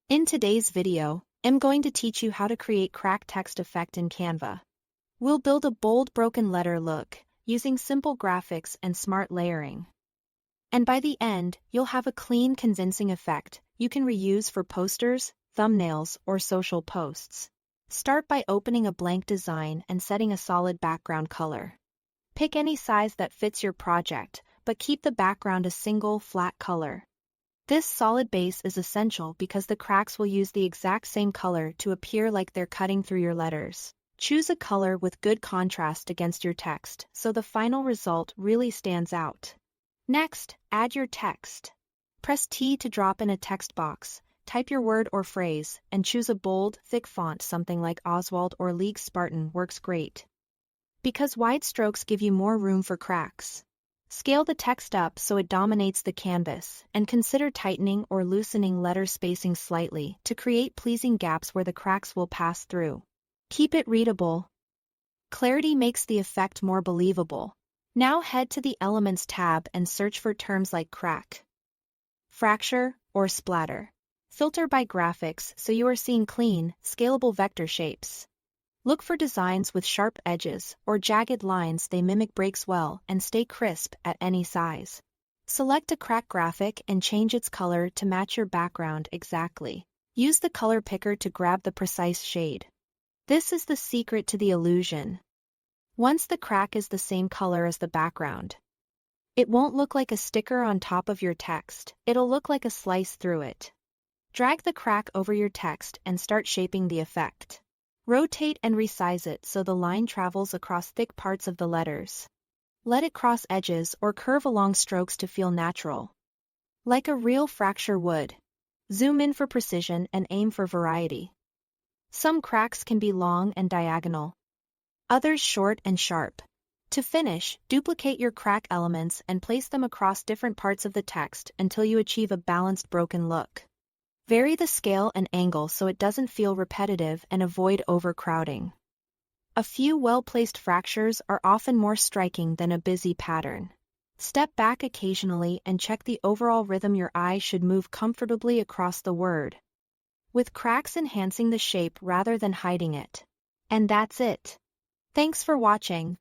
In today's video, I'm going to teach you how to create crack text effect in Canva. We'll build a bold broken letter look, using simple graphics and smart layering. And by the end, you'll have a clean, convincing effect you can reuse for posters, thumbnails, or social posts. Start by opening a blank design and setting a solid background color. Pick any size that fits your project, but keep the background a single, flat color. This solid base is essential because the cracks will use the exact same color to appear like they're cutting through your letters. Choose a color with good contrast against your text so the final result really stands out. Next, add your text. Press T to drop in a text box, type your word or phrase, and choose a bold, thick font. Something like Oswald or League Spartan works great, because wide strokes give you more room for cracks. Scale the text up so it dominates the canvas, and consider tightening or loosening letter spacing slightly to create pleasing gaps where the cracks will pass through. Keep it readable. Clarity makes the effect more believable. Now head to the Elements tab and search for terms like crack, fracture, or splatter. Filter by graphics so you are seeing clean, scalable vector shapes. Look for designs with sharp edges or jagged lines. They mimic breaks well and stay crisp at any size. Select a crack graphic and change its color to match your background exactly. Use the color picker to grab the precise shade. This is the secret to the illusion. Once the crack is the same color as the background, it won't look like a sticker on top of your text, it'll look like a slice through it. Drag the crack over your text and start shaping the effect. Rotate and resize it so the line travels across thick parts of the letters. Let it cross edges or curve along strokes to feel natural, like a real fracture would. Zoom in for precision and aim for variety. Some cracks can be long and diagonal, others short and sharp. To finish, duplicate your crack elements and place them across different parts of the text until you achieve a balanced broken look. Vary the scale and angle so it doesn't feel repetitive and avoid overcrowding. A few well-placed fractures are often more striking than a busy pattern. Step back occasionally and check the overall rhythm. Your eye should move comfortably across the word, with cracks enhancing the shape rather than hiding it. And that's it. Thanks for watching.